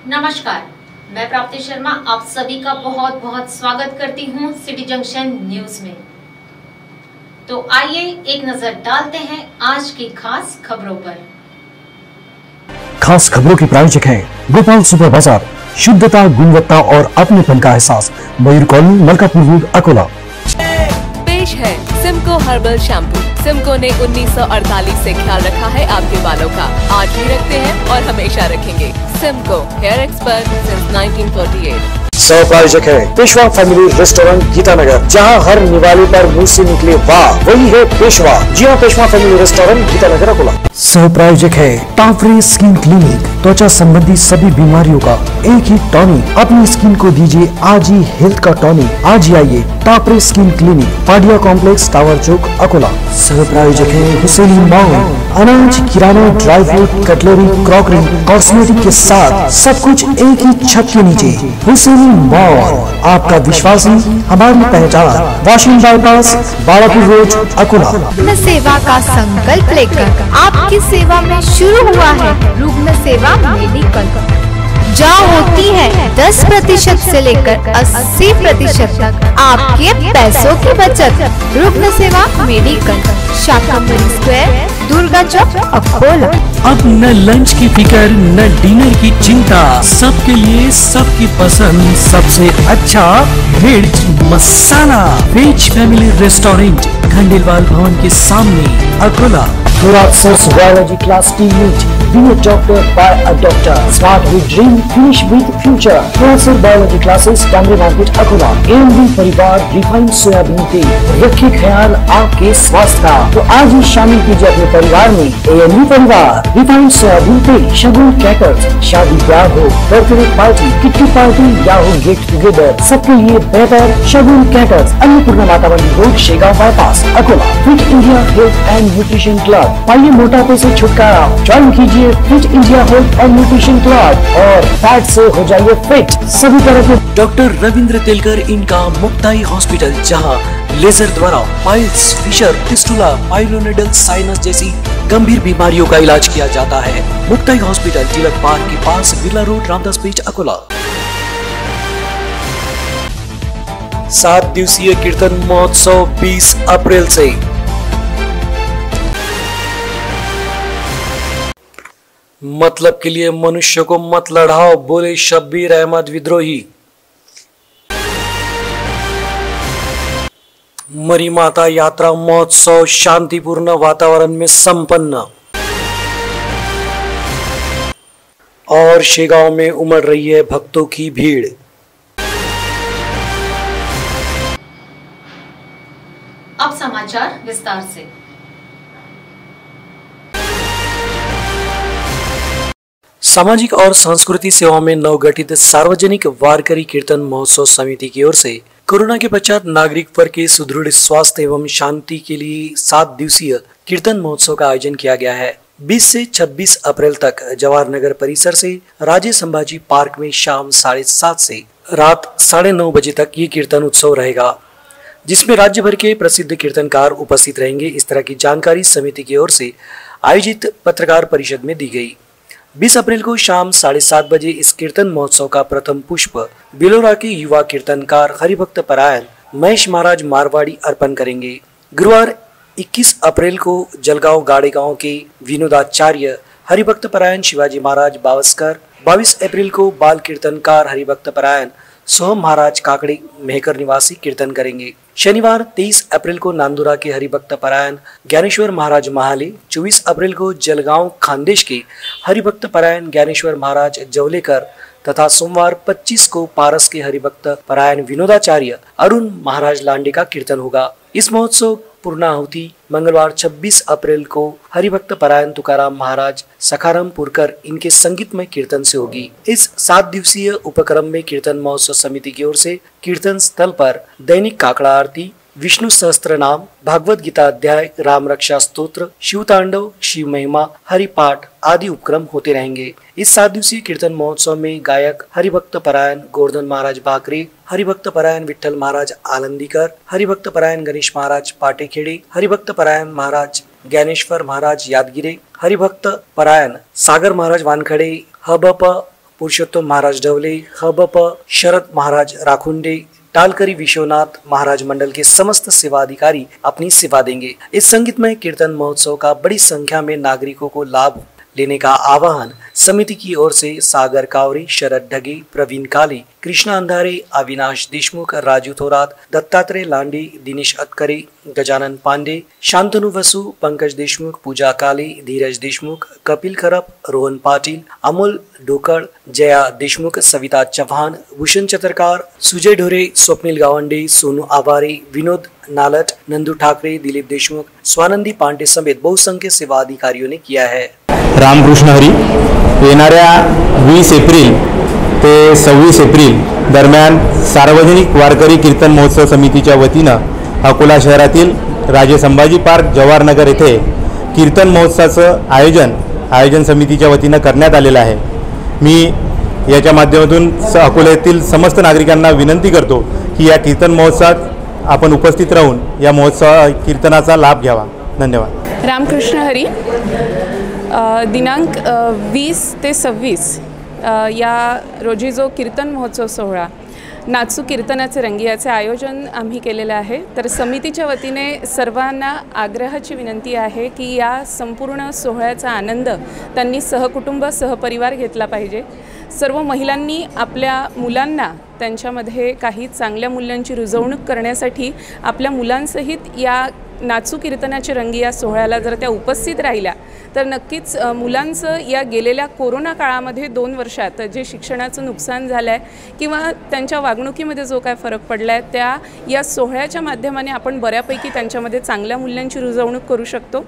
नमस्कार, मैं प्राप्ति शर्मा आप सभी का बहुत बहुत स्वागत करती हूं सिटी जंक्शन न्यूज में। तो आइए एक नजर डालते हैं आज की खास खबरों पर। खास खबरों के प्रायोजक हैं गोपाल सुपर बाजार, शुद्धता, गुणवत्ता और अपनेपन का एहसास, मयूर कॉलोनी, मलकापुर रोड, अकोला। पेश है सिमको हर्बल शैम्पू। सिमको ने 1948 से ख्याल रखा है आपके बालों का, आज भी रखते हैं और हमेशा रखेंगे। Simco hair expert since 1948। सह प्रायोजक है पेशवा फैमिली रेस्टोरेंट, गीतानगर, जहां हर निवाले पर मुंह से निकले वाह वही है पेशवा। जी हाँ, पेशवा फैमिली रेस्टोरेंट, गीतानगर, अकोला। सह प्रायोजक है टाफरे स्किन क्लिनिक, त्वचा संबंधी सभी बीमारियों का एक ही टॉनिक। अपनी स्किन को दीजिए आज ही हेल्थ का टॉनिक। आज ही आइए Tafre skin clinic, Padia complex, tower चौक, अकोला। सह प्रायोजक है हुसैनी मॉल, अनाज, किराना, dry fruit, cutlery, crockery, cosmetic के साथ सब कुछ एक ही छत के नीचे। हुसैनी मॉल, आपका विश्वास ही हमारी पहचान। Washing bypass, Balapur road, Akola. रुग्ण सेवा का संकल्प लेकर आपकी सेवा में शुरू हुआ है रुग्ण सेवा मेडिकल, जहाँ होती है 10% से लेकर 80% तक आपके पैसों की बचत। रुग्ण सेवा मेडिकल, शाकंभरी स्क्वायर, दुर्गा चौक, अकोला। अब न लंच की फिकर न डिनर की चिंता, सबके लिए सबकी पसंद सबसे अच्छा वेज मसाला। वेज फैमिली रेस्टोरेंट, खंडेलवाल भवन के सामने, Akola. biology class team meet. Be a doctor by a doctor. Start with dream, finish with future. Professor biology classes, Gandhi Market, Akola. AMD परिवार रिफाइंड सोयाबीन तेल, रखे ख्याल आपके स्वास्थ्य का। तो आज ही शामिल कीजिए अपने परिवार में AMD परिवार रिफाइंड सोयाबीन तेल। शगुन क्रैकर्स, शादी ब्याह हो, बर्थडे पार्टी, किट्टी पार्टी या हो गेट टुगेदर, सबके लिए बेहतर शगुन क्रैकर्स। अन्नपूर्णा माता मंदिर road, Shegaon bypass, Akola. Fit India health and nutrition club, पाइए मोटापे से छुटकारा। ज्वाइन कीजिए fit India health and nutrition club और फैट से हो जाइए फिट। सभी तरह के डॉक्टर रविंद्र तेलकर इनका मुक्ताई हॉस्पिटल, जहां लेजर द्वारा पाइल्स, फिशर, फिस्टुला, पाइलोनेडल साइनस जैसी गंभीर बीमारियों का इलाज किया जाता है। मुक्ताई हॉस्पिटल, तिलक पार्क के पास, बिरला रोड, रामदासपेट, अकोला। 7 दिवसीय कीर्तन महोत्सव 20 अप्रैल से। मतलब के लिए मनुष्य को मत लड़ाओ, बोले शब्बीर अहमद विद्रोही। मरी माता यात्रा महोत्सव शांतिपूर्ण वातावरण में संपन्न। और शेगांव में उमड़ रही है भक्तों की भीड़। अब समाचार विस्तार से। सामाजिक और सांस्कृतिक सेवा में नवगठित सार्वजनिक वारकरी कीर्तन महोत्सव समिति की ओर से कोरोना के पश्चात नागरिक वर्ग के सुदृढ़ स्वास्थ्य एवं शांति के लिए 7 दिवसीय कीर्तन महोत्सव का आयोजन किया गया है। 20 से 26 अप्रैल तक जवाहर नगर परिसर से राजे संभाजी पार्क में शाम 7:30 से रात 9:30 बजे तक ये कीर्तन उत्सव रहेगा, जिसमें राज्य भर के प्रसिद्ध कीर्तनकार उपस्थित रहेंगे। इस तरह की जानकारी समिति की ओर से आयोजित पत्रकार परिषद में दी गई। 20 अप्रैल को शाम 7:30 बजे इस कीर्तन महोत्सव का प्रथम पुष्प बिलोरा के युवा कीर्तनकार हरिभक्त परायण महेश महाराज मारवाड़ी अर्पण करेंगे। गुरुवार 21 अप्रैल को जलगांव गाड़ेगांव के विनोदाचार्य हरिभक्त परायण शिवाजी महाराज बावस्कर, 22 अप्रैल को बाल कीर्तनकार हरिभक्त परायण सोहम महाराज काकड़े मेहकर निवासी कीर्तन करेंगे। शनिवार 23 अप्रैल को नांदुरा के हरिभक्त परायण ज्ञानेश्वर महाराज महाले, 24 अप्रैल को जलगांव खानदेश के हरिभक्त परायण ज्ञानेश्वर महाराज जवलेकर तथा सोमवार 25 को पारस के हरिभक्त परायण विनोदाचार्य अरुण महाराज लांडे का कीर्तन होगा। इस महोत्सव पूर्णाहुति मंगलवार 26 अप्रैल को हरिभक्त परायण तुकाराम महाराज सखारामपुरकर इनके संगीतमय कीर्तन से होगी। इस 7 दिवसीय उपक्रम में कीर्तन महोत्सव समिति की ओर से कीर्तन स्थल पर दैनिक काकड़ा आरती, विष्णु सहस्त्र नाम, भागवत गीता अध्याय, राम रक्षा स्तोत्र, शिव तांडव, शिव महिमा, हरिपाठ आदि उपक्रम होते रहेंगे। इस 7 दिवसीय कीर्तन महोत्सव में गायक हरिभक्त परायण गोवर्धन महाराज बाकरे, हरिभक्त परायण विठ्ठल महाराज आलंदीकर, हरिभक्त परायण गणेश महाराज पाटेखेड़े, हरिभक्त परायण महाराज ज्ञानेश्वर महाराज यादगिरे, हरिभक्त परायण सागर महाराज वानखड़े, हबप पुरुषोत्तम महाराज डवले, हबप शरद महाराज राखुंडे, टालकरी विश्वनाथ महाराज मंडल के समस्त सेवा अधिकारी अपनी सेवा देंगे। इस संगीतमय कीर्तन महोत्सव का बड़ी संख्या में नागरिकों को लाभ लेने का आह्वान समिति की ओर से सागर कावरी, शरद ढगे, प्रवीण काली, कृष्णा अंधारे, अविनाश देशमुख, राजू थोरात, दत्तात्रेय लांडे, दिनेश अतकरे, गजानन पांडे, शांतनु वसु, पंकज देशमुख, पूजा काले, धीरज देशमुख, कपिल खरप, रोहन पाटिल, अमोल डोकड़, जया देशमुख, सविता चौहान, भूषण चतरकार, सुजय ढोरे, स्वप्निल गावंडे, सोनू आवारे, विनोद नालट, नंदू ठाकरे, दिलीप देशमुख, स्वानंदी पांडे समेत बहुसंख्य सेवा अधिकारियों ने किया है। रामकृष्ण हरी। येणाऱ्या 20 एप्रिल ते 26 एप्रिल दरम्यान सार्वजनिक वारकरी कीर्तन महोत्सव समितीच्या वतीनं अकोला शहरातील राजे संभाजी पार्क जवाहरनगर येथे कीर्तन महोत्सवाचं आयोजन समितीच्या वतीनं करण्यात आलेलं आहे। मी याच्या माध्यमातून अकोल्यातील समस्त नागरिकांना विनंती करतो की या कीर्तन महोत्सवात आपण उपस्थित राहून या महोत्सव कीर्तनाचा लाभ घ्यावा। धन्यवाद। रामकृष्ण हरी। दिनांक 20 ते 26 या रोजी जो कीर्तन महोत्सव सोहळा नाचू कीर्तनाचे रंगी याचे आयोजन आम्ही केलेले आहे। तर समितीच्या वतीने सर्वांना आग्रहाची विनंती आहे की या संपूर्ण सोहळ्याचा आनंद त्यांनी सहकुटुंब सहपरिवार घेतला पाहिजे। सर्व महिलांनी आपल्या मुलांना त्यांच्यामध्ये काही चांगल्या मूल्यांची रुजवणूक करण्यासाठी आपल्या मुलांसहित या नाचू कीर्तनाचे रंगी या सोहळ्याला जर त्या उपस्थित राहिल्या तर नक्कीच मुलांचं या गेलेल्या कोरोना काळामध्ये 2 वर्षात जे शिक्षणाचं नुकसान झालं आहे किंवा त्यांच्या वागणुकीमध्ये जो काय फरक पडला आहे त्या या सोहळ्याच्या माध्यमाने आपण बऱ्यापैकी त्यांच्यामध्ये चांगल्या मूल्यांची रुजवणूक करू शकतो।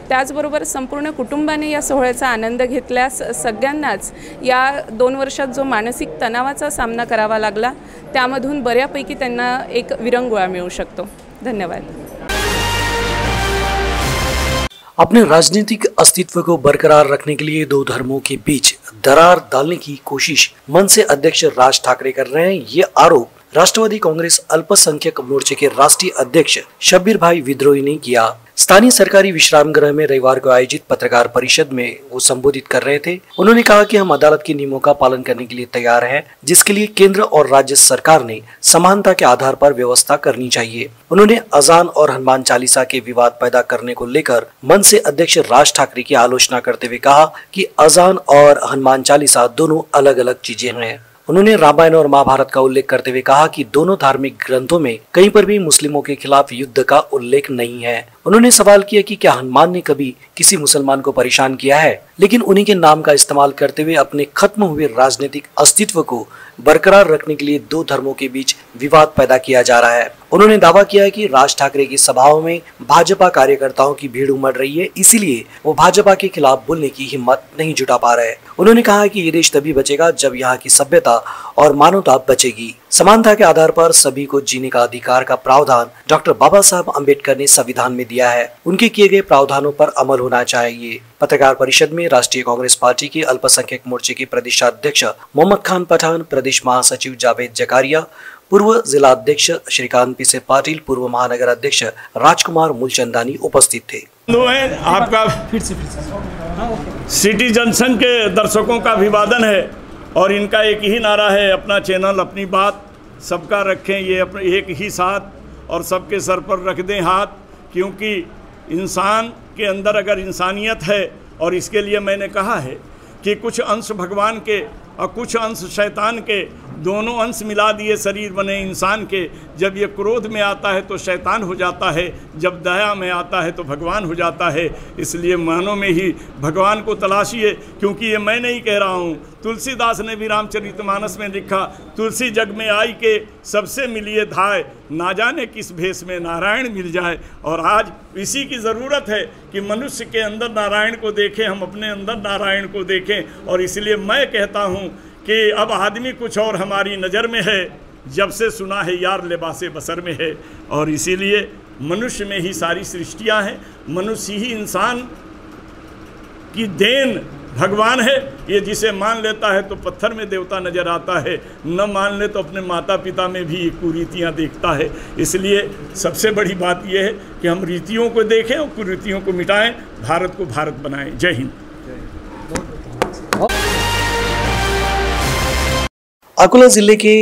त्याचबरोबर संपूर्ण कुटुंबाने या सोहळ्याचा आनंद घेतल्यास सगळ्यांनाच या 2 वर्षात जो मानसिक तणावाचा सामना करावा लागला त्यामधून बऱ्यापैकी त्यांना एक विरंगुळा मिळू शकतो। धन्यवाद। अपने राजनीतिक अस्तित्व को बरकरार रखने के लिए दो धर्मों के बीच दरार डालने की कोशिश मनसे अध्यक्ष राज ठाकरे कर रहे हैं। ये आरोप राष्ट्रवादी कांग्रेस अल्पसंख्यक मोर्चे के राष्ट्रीय अध्यक्ष शब्बीर भाई विद्रोही ने किया। स्थानीय सरकारी विश्राम गृह में रविवार को आयोजित पत्रकार परिषद में वो संबोधित कर रहे थे। उन्होंने कहा कि हम अदालत के नियमों का पालन करने के लिए तैयार हैं, जिसके लिए केंद्र और राज्य सरकार ने समानता के आधार पर व्यवस्था करनी चाहिए। उन्होंने अजान और हनुमान चालीसा के विवाद पैदा करने को लेकर मनसे अध्यक्ष राज ठाकरे की आलोचना करते हुए कहा कि अजान और हनुमान चालीसा दोनों अलग अलग चीजें हैं। उन्होंने रामायण और महाभारत का उल्लेख करते हुए कहा कि दोनों धार्मिक ग्रंथों में कहीं पर भी मुस्लिमों के खिलाफ युद्ध का उल्लेख नहीं है। उन्होंने सवाल किया कि क्या हनुमान ने कभी किसी मुसलमान को परेशान किया है, लेकिन उन्हीं के नाम का इस्तेमाल करते हुए अपने खत्म हुए राजनीतिक अस्तित्व को बरकरार रखने के लिए दो धर्मों के बीच विवाद पैदा किया जा रहा है। उन्होंने दावा किया है कि राज ठाकरे की सभाओं में भाजपा कार्यकर्ताओं की भीड़ उमड़ रही है, इसीलिए वो भाजपा के खिलाफ बोलने की हिम्मत नहीं जुटा पा रहे। उन्होंने कहा कि ये देश तभी बचेगा जब यहाँ की सभ्यता और मानवता बचेगी। समानता के आधार पर सभी को जीने का अधिकार का प्रावधान डॉक्टर बाबा साहब अम्बेडकर ने संविधान में दिया है। उनके किए गए प्रावधानों पर अमल होना चाहिए। पत्रकार परिषद में राष्ट्रीय कांग्रेस पार्टी के अल्पसंख्यक मोर्चे के प्रदेशाध्यक्ष मोहम्मद खान पठान, प्रदेश महासचिव जावेद जकारिया, पूर्व जिला अध्यक्ष श्रीकांत पीसे पाटिल, पूर्व महानगर अध्यक्ष राजकुमार मूलचंदानी उपस्थित थे। आपका सिटी जंक्शन के दर्शकों का अभिवादन है और इनका एक ही नारा है, अपना चैनल अपनी बात सबका रखें ये अपने एक ही साथ और सबके सर पर रख दें हाथ, क्योंकि इंसान के अंदर अगर इंसानियत है, और इसके लिए मैंने कहा है कि कुछ अंश भगवान के और कुछ अंश शैतान के, दोनों अंश मिला दिए शरीर बने इंसान के। जब ये क्रोध में आता है तो शैतान हो जाता है, जब दया में आता है तो भगवान हो जाता है। इसलिए मानव में ही भगवान को तलाशिए, क्योंकि ये मैं नहीं कह रहा हूँ, तुलसीदास ने भी रामचरितमानस में लिखा, तुलसी जग में आई के सबसे मिलिए धाय, ना जाने किस भेष में नारायण मिल जाए। और आज इसी की ज़रूरत है कि मनुष्य के अंदर नारायण को देखें, हम अपने अंदर नारायण को देखें। और इसलिए मैं कहता हूँ कि अब आदमी कुछ और हमारी नज़र में है, जब से सुना है यार लिबासे बसर में है। और इसीलिए मनुष्य में ही सारी सृष्टियाँ हैं, मनुष्य ही इंसान की देन भगवान है। ये जिसे मान लेता है तो पत्थर में देवता नज़र आता है, न मान ले तो अपने माता पिता में भी कुरीतियाँ देखता है। इसलिए सबसे बड़ी बात यह है कि हम रीतियों को देखें और कुरीतियों को मिटाएं, भारत को भारत बनाएं। जय हिंद। अकोला जिले के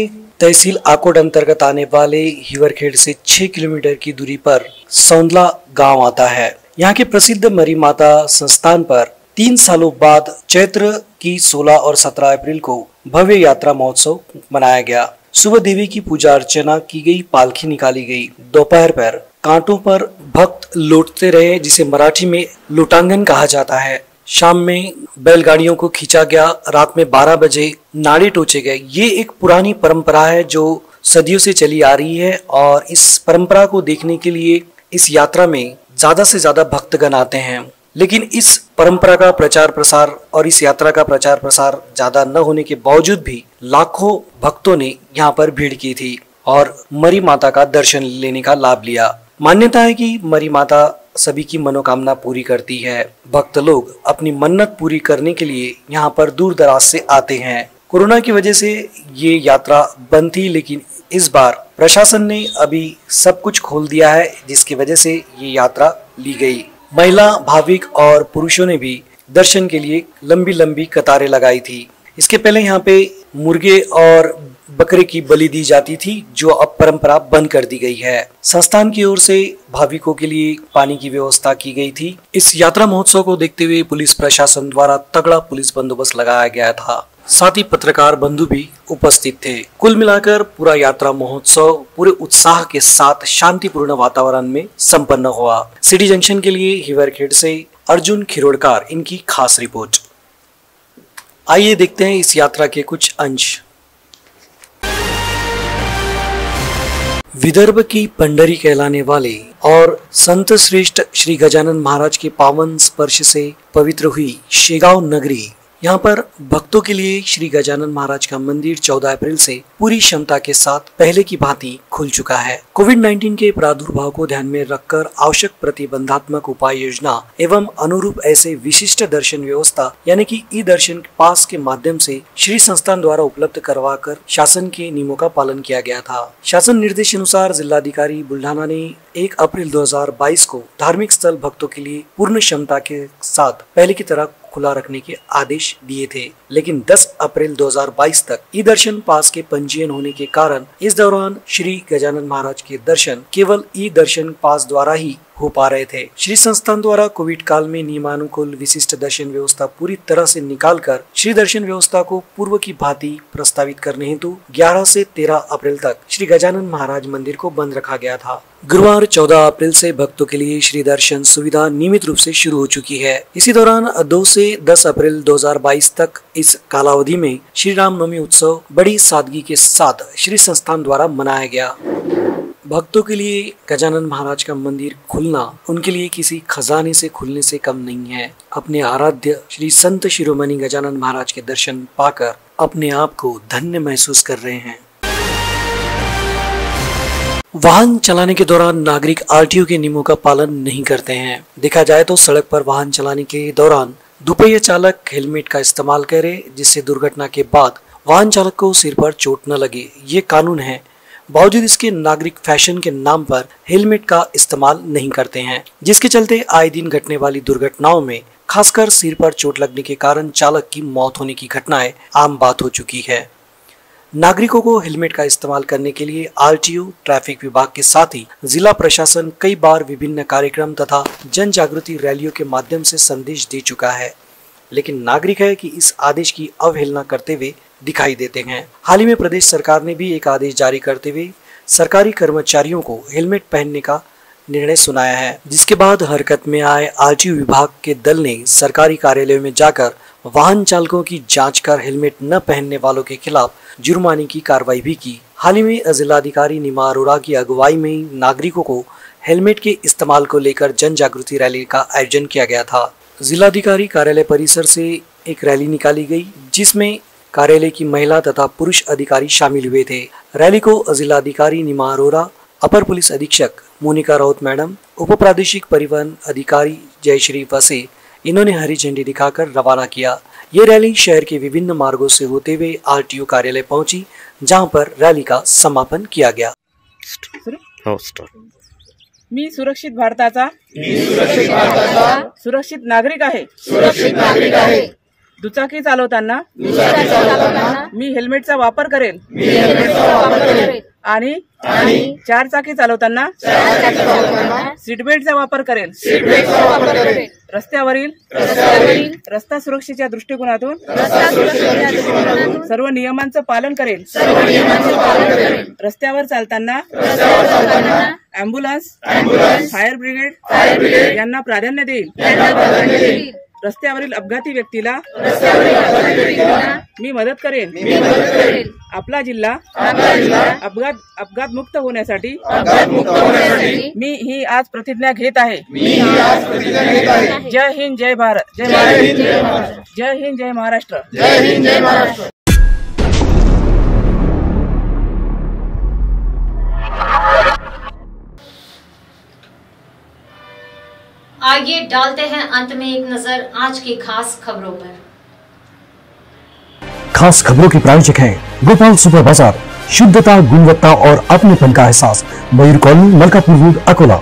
तहसील आकोट अंतर्गत आने वाले हिवरखेड़ से 6 किलोमीटर की दूरी पर सौंदला गांव आता है। यहाँ के प्रसिद्ध मरी माता संस्थान पर 3 सालों बाद चैत्र की 16 और 17 अप्रैल को भव्य यात्रा महोत्सव मनाया गया। सुबह देवी की पूजा अर्चना की गई, पालकी निकाली गई। दोपहर पर कांटों पर भक्त लौटते रहे, जिसे मराठी में लुटांगन कहा जाता है। शाम में बैलगाड़ियों को खींचा गया। रात में 12 बजे नाड़े टोचे गए। ये एक पुरानी परंपरा है जो सदियों से चली आ रही है और इस परंपरा को देखने के लिए इस यात्रा में ज्यादा से ज्यादा भक्तगण आते हैं। लेकिन इस परंपरा का प्रचार प्रसार और इस यात्रा का प्रचार प्रसार ज्यादा न होने के बावजूद भी लाखों भक्तों ने यहाँ पर भीड़ की थी और मरी माता का दर्शन लेने का लाभ लिया। मान्यता है कि मरी माता सभी की मनोकामना पूरी करती है। भक्त लोग अपनी मन्नत पूरी करने के लिए यहाँ पर दूर दराज से आते हैं। कोरोना की वजह से ये यात्रा बंद थी, लेकिन इस बार प्रशासन ने अभी सब कुछ खोल दिया है, जिसकी वजह से ये यात्रा ली गई। महिला, भाविक और पुरुषों ने भी दर्शन के लिए लंबी लंबी कतारें लगाई थी। इसके पहले यहाँ पे मुर्गे और बकरे की बलि दी जाती थी, जो अब परंपरा बंद कर दी गई है। संस्थान की ओर से भाविकों के लिए पानी की व्यवस्था की गई थी। इस यात्रा महोत्सव को देखते हुए पुलिस प्रशासन द्वारा तगड़ा पुलिस बंदोबस्त लगाया गया था। साथ ही पत्रकार बंधु भी उपस्थित थे। कुल मिलाकर पूरा यात्रा महोत्सव पूरे उत्साह के साथ शांतिपूर्ण वातावरण में संपन्न हुआ। सिटी जंक्शन के लिए हिवरखेड़ से अर्जुन खिरोड़कर इनकी खास रिपोर्ट। आइए देखते हैं इस यात्रा के कुछ अंश। विदर्भ की पंडरी कहलाने वाले और संत श्रेष्ठ श्री गजानन महाराज के पावन स्पर्श से पवित्र हुई शेगांव नगरी, यहाँ पर भक्तों के लिए श्री गजानन महाराज का मंदिर 14 अप्रैल से पूरी क्षमता के साथ पहले की भांति खुल चुका है। कोविड-19 के प्रादुर्भाव को ध्यान में रखकर आवश्यक प्रतिबंधात्मक उपाय योजना एवं अनुरूप ऐसे विशिष्ट दर्शन व्यवस्था यानी कि ई दर्शन पास के माध्यम से श्री संस्थान द्वारा उपलब्ध करवाकर शासन के नियमों का पालन किया गया था। शासन निर्देश अनुसार जिलाधिकारी बुल्ढाना ने 1 अप्रैल 2022 को धार्मिक स्थल भक्तों के लिए पूर्ण क्षमता के साथ पहले की तरह खुला रखने के आदेश दिए थे, लेकिन 10 अप्रैल 2022 तक ई दर्शन पास के पंजीयन होने के कारण इस दौरान श्री गजानन महाराज के दर्शन केवल ई दर्शन पास द्वारा ही हो पा रहे थे। श्री संस्थान द्वारा कोविड काल में नियमानुकूल विशिष्ट दर्शन व्यवस्था पूरी तरह से निकालकर श्री दर्शन व्यवस्था को पूर्व की भांति प्रस्तावित करने हेतु 11 से 13 अप्रैल तक श्री गजानन महाराज मंदिर को बंद रखा गया था। गुरुवार 14 अप्रैल से भक्तों के लिए श्री दर्शन सुविधा नियमित रूप से शुरू हो चुकी है। इसी दौरान 2 से 10 अप्रैल 2022 तक इस कालावधि में श्री रामनवमी उत्सव बड़ी सादगी के साथ श्री संस्थान द्वारा मनाया गया। भक्तों के लिए गजानन महाराज का मंदिर खुलना उनके लिए किसी खजाने से खुलने से कम नहीं है। अपने आराध्य श्री संत शिरोमणि गजानन महाराज के दर्शन पाकर अपने आप को धन्य महसूस कर रहे हैं। वाहन चलाने के दौरान नागरिक आरटीओ के नियमों का पालन नहीं करते हैं। देखा जाए तो सड़क पर वाहन चलाने के दौरान दुपहिया चालक हेलमेट का इस्तेमाल करे, जिससे दुर्घटना के बाद वाहन चालक को सिर पर चोट न लगे। ये कानून है, बावजूद इसके नागरिक फैशन के नाम पर हेलमेट का इस्तेमाल नहीं करते हैं, जिसके चलते आए दिन घटने वाली दुर्घटनाओं में खासकर सिर पर चोट लगने के कारण चालक की मौत होने की घटनाएं आम बात हो चुकी है। नागरिकों को हेलमेट का इस्तेमाल करने के लिए आरटीओ, ट्रैफिक विभाग के साथ ही जिला प्रशासन कई बार विभिन्न कार्यक्रम तथा जन जागृति रैलियों के माध्यम से संदेश दे चुका है, लेकिन नागरिक है कि इस आदेश की अवहेलना करते हुए दिखाई देते हैं। हाल ही में प्रदेश सरकार ने भी एक आदेश जारी करते हुए सरकारी कर्मचारियों को हेलमेट पहनने का निर्णय सुनाया है, जिसके बाद हरकत में आए आरटीओ विभाग के दल ने सरकारी कार्यालयों में जाकर वाहन चालकों की जांच कर हेलमेट न पहनने वालों के खिलाफ जुर्माने की कार्रवाई भी की। हाल ही में जिलाधिकारी निमा अरोड़ा की अगुवाई में नागरिकों को हेलमेट के इस्तेमाल को लेकर जन जागृति रैली का आयोजन किया गया था। जिलाधिकारी कार्यालय परिसर से एक रैली निकाली गई, जिसमें कार्यालय की महिला तथा पुरुष अधिकारी शामिल हुए थे। रैली को जिलाधिकारी निमा अरोड़ा, अपर पुलिस अधीक्षक मोनिका राउत मैडम, उप प्रादेशिक परिवहन अधिकारी जयश्री वसे, इन्होंने हरी झंडी दिखाकर रवाना किया। ये रैली शहर के विभिन्न मार्गों से होते हुए आरटीओ कार्यालय पहुंची, जहां पर रैली का समापन किया गया। मी सुरक्षित भारताचा सुरक्षित नागरिक आहे। दुचाकी चालवताना मी हेल्मेटचा वापर करेल आणि चारचाकी चालवताना सीटबेल्टचा वापर करेल. रस्त्यावरील रस्ता सुरक्षेच्या दृष्टिकोनातून सर्व नियमांचं पालन करेल. रस्त्यावर चालताना अँब्युलन्स, फायर ब्रिगेड यांना प्राधान्य देईल. रस्त्यावरील अपघाती व्यक्तीला मी मदत करेन. आपला जिल्हा अपघात मुक्त होण्यासाठी मी ही आज प्रतिज्ञा घेत आहे. जय हिंद, जय भारत, जय हिंद, जय महाराष्ट्र. आइए डालते हैं अंत में एक नजर आज की खास खबरों पर. खास खबरों के प्रायोजक हैं गोपाल सुपर बाजार, शुद्धता, गुणवत्ता और अपनेपन का एहसास, मयूर कॉलोनी, मलकापुर रोड, अकोला.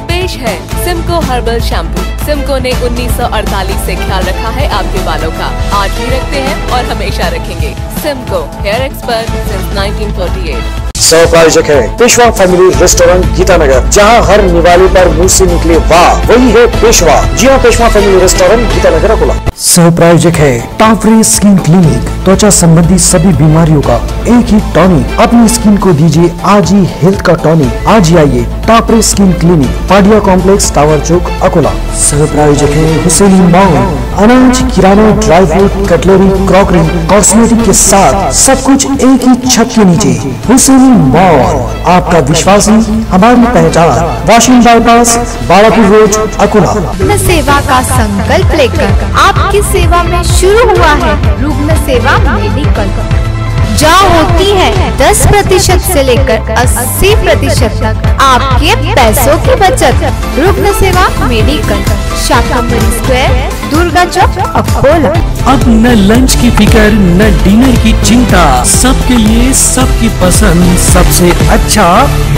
पेश है सिमको हर्बल शैम्पू. सिमको ने 1948 से ख्याल रखा है आपके बालों का. आज भी रखते हैं और हमेशा रखेंगे. Simco, hair expert since 1948. सह प्रायोजक है पेशवा फैमिली रेस्टोरेंट, गीतानगर, जहां हर निवाले पर मुंह से निकले वाह वही है पेशवा. जी हाँ, पेशवा फैमिली रेस्टोरेंट, गीतानगर, अकोला. सह प्रायोजक है टाफरे स्किन क्लिनिक. त्वचा संबंधी सभी बीमारियों का एक ही टॉनिक. अपनी स्किन को दीजिए आज ही हेल्थ का टॉनिक. आज ही आइए Tafre skin clinic, Padia complex, tower चौक, अकोला. सह प्रायोजक है हुसैनी मॉल. अनाज, किराना, dry fruit, cutlery, crockery, cosmetic के साथ सब कुछ एक ही छत के नीचे. हुसैनी मॉल, आपका विश्वासी, हमारी पहचान. Washing bypass, Balapur road, Akola. रुग्ण सेवा का संकल्प लेकर आपकी सेवा में शुरू हुआ है रुग्ण सेवा मेडिकल, जहाँ होती है 10% से लेकर 80% तक आपके पैसों की बचत. रुग्ण सेवा मेडिकल, शाकंभरी स्क्वायर, दुर्गा चौक, अकोला. अब न लंच की फिकर, न डिनर की चिंता, सबके लिए सबकी पसंद, सबसे अच्छा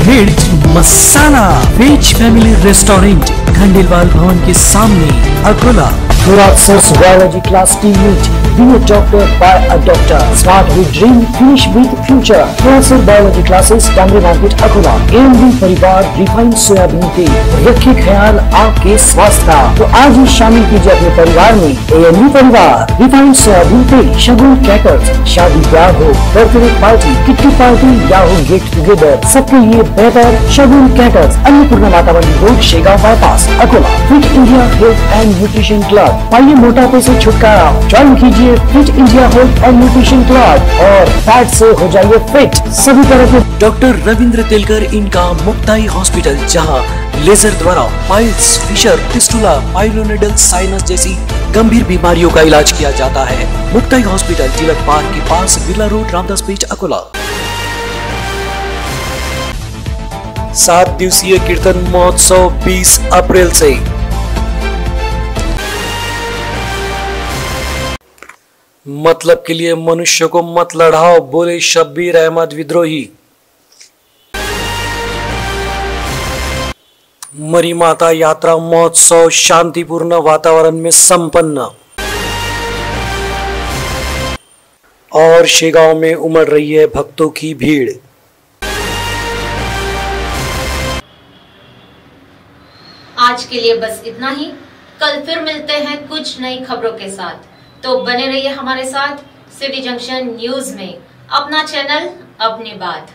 वेज मसाला. वेज फैमिली रेस्टोरेंट, खंडेलवाल भवन के सामने, Akola. Biology class team meet. Be a doctor by a doctor. Start with dream, finish with future. Professor Biology classes, Gandhi Market, Akola. AMD परिवार रिफाइंड सोयाबीन तेल. रखे ख्याल आपके स्वास्थ्य का, तो आज ही शामिल कीजिए अपने परिवार में AMD परिवार रिफाइंड सोयाबीन तेल. शगुन क्रैकर्स, शादी ब्याह हो, बर्थडे पार्टी, किट्टी पार्टी या हो गेट टुगेदर, सबके लिए बेहतर शगुन क्रैकर्स. अन्नपूर्णा माता मंदिर road, Shegaon bypass, Akola. Fit India health and nutrition club. पाइए मोटापे से छुटकारा. ज्वाइन कीजिए fit India health and nutrition club और फैट से हो जाइए फिट. सभी तरह के डॉक्टर रविंद्र तेलकर, इनका मुक्ताई हॉस्पिटल, जहां लेजर द्वारा पाइल्स, फिशर, फिस्टुला, पाइलोनेडल साइनस जैसी गंभीर बीमारियों का इलाज किया जाता है. मुक्ताई हॉस्पिटल, तिलक पार्क के पास, बिरला रोड, रामदासपेट, अकोला. 7 दिवसीय कीर्तन महोत्सव 20 अप्रैल से. मतलब के लिए मनुष्य को मत लड़ाओ, बोले शब्बीर अहमद विद्रोही. मरी माता यात्रा महोत्सव शांतिपूर्ण वातावरण में संपन्न. और शेगांव में उमड़ रही है भक्तों की भीड़. आज के लिए बस इतना ही. कल फिर मिलते हैं कुछ नई खबरों के साथ, तो बने रहिए हमारे साथ सिटी जंक्शन न्यूज में. अपना चैनल, अपनी बात.